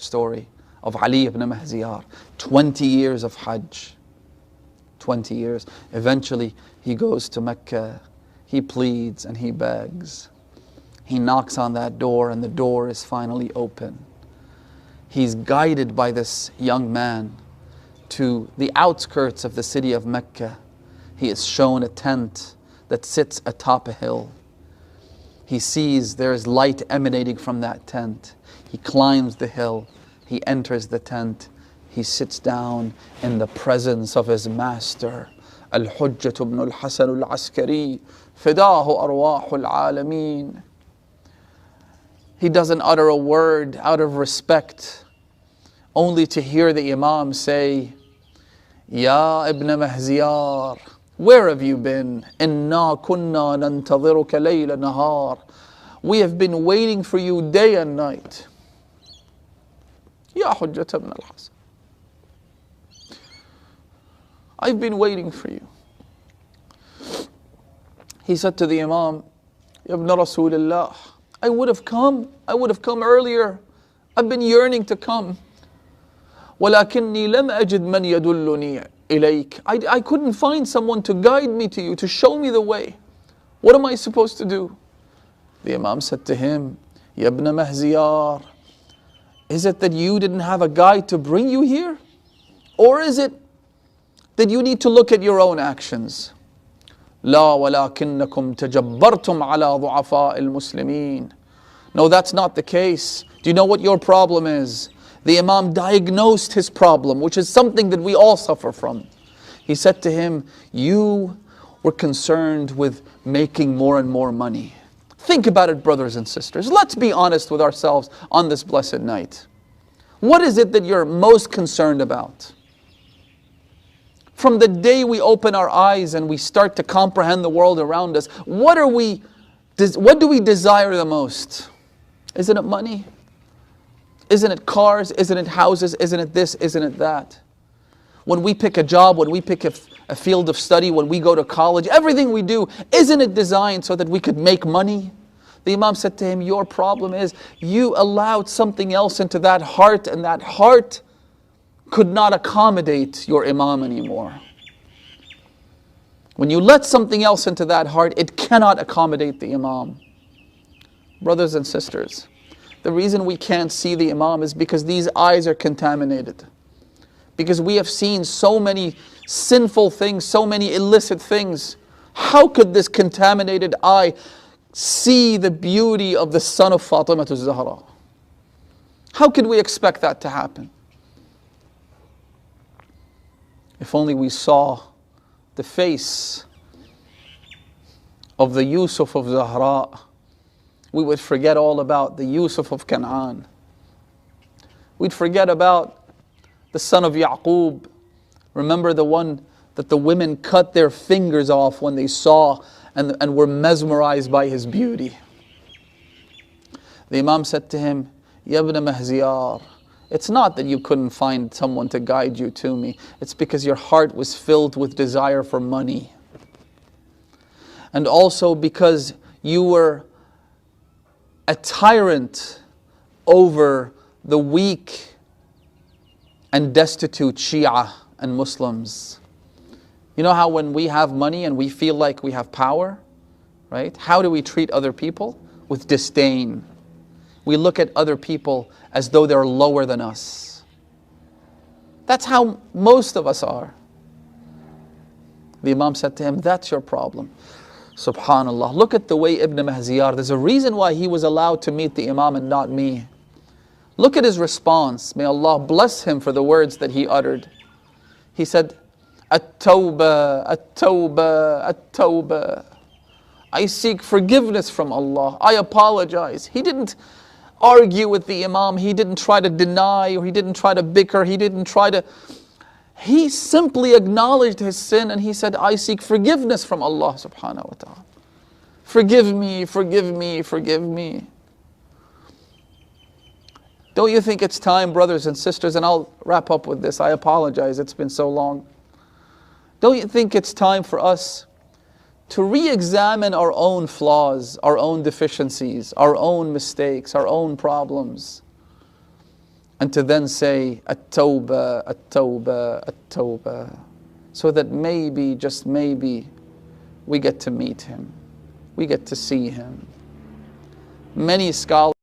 story of Ali ibn Mahziyar. 20 years of Hajj. 20 years. Eventually, he goes to Mecca. He pleads and he begs. He knocks on that door and the door is finally open. He's guided by this young man to the outskirts of the city of Mecca. He is shown a tent that sits atop a hill. He sees there is light emanating from that tent. He climbs the hill. He enters the tent. He sits down in the presence of his master. Al-Hujjat ibn al-Hasan al-Askari, fidahu arwah al-alameen. He doesn't utter a word out of respect, only to hear the Imam say, Ya ibn Mahziyar, where have you been? Inna kunna nantadhiruka layla nahar. We have been waiting for you day and night. Ya Hujjat ibn al-Hasan, I've been waiting for you. He said to the Imam, Ibn Rasulullah, I would have come earlier. I've been yearning to come. وَلَكِنِّي لَمْ أَجِدْ مَنْ يَدُلُّنِي إِلَيْكَ. I couldn't find someone to guide me to you, to show me the way. What am I supposed to do? The Imam said to him, Ya ibn Mahziyar, is it that you didn't have a guide to bring you here? Or is it that you need to look at your own actions? لا ولكنكم تجبرتم على ضعفاء المسلمين. No, that's not the case. Do you know what your problem is? The Imam diagnosed his problem, which is something that we all suffer from. He said to him, you were concerned with making more and more money. Think about it, brothers and sisters. Let's be honest with ourselves on this blessed night. What is it that you're most concerned about? From the day we open our eyes and we start to comprehend the world around us, what do we desire the most? Isn't it money? Isn't it cars? Isn't it houses? Isn't it this? Isn't it that? When we pick a job, when we pick a field of study, when we go to college, everything we do, isn't it designed so that we could make money? The Imam said to him, your problem is you allowed something else into that heart, and that heart could not accommodate your Imam anymore. When you let something else into that heart, it cannot accommodate the Imam. Brothers and sisters, the reason we can't see the Imam is because these eyes are contaminated. Because we have seen so many sinful things, so many illicit things. How could this contaminated eye see the beauty of the son of Fatima Zahra? How could we expect that to happen? If only we saw the face of the Yusuf of Zahra, we would forget all about the Yusuf of Canaan. We'd forget about the son of Yaqub. Remember the one that the women cut their fingers off when they saw and were mesmerized by his beauty. The Imam said to him, Ya ibn Mahziyar, it's not that you couldn't find someone to guide you to me. It's because your heart was filled with desire for money. And also because you were a tyrant over the weak and destitute Shia and Muslims. You know how when we have money and we feel like we have power, right? How do we treat other people? With disdain. We look at other people as though they're lower than us. That's how most of us are. The Imam said to him, that's your problem. Subhanallah. Look at the way Ibn Mahziyar, there's a reason why he was allowed to meet the Imam and not me. Look at his response. May Allah bless him for the words that he uttered. He said, At-tawbah, at-tawbah, at-tawbah. I seek forgiveness from Allah. I apologize. He didn't argue with the Imam. He didn't try to deny, or he didn't try to bicker. He simply acknowledged his sin and he said, I seek forgiveness from Allah subhanahu wa ta'ala. Forgive me, forgive me, forgive me. Don't you think it's time, brothers and sisters, and I'll wrap up with this. I apologize, it's been so long. Don't you think it's time for us to re-examine our own flaws, our own deficiencies, our own mistakes, our own problems? and to then say, At-Tawbah, At-Tawbah, At-Tawbah, so that maybe, just maybe, we get to meet him, we get to see him. Many scholars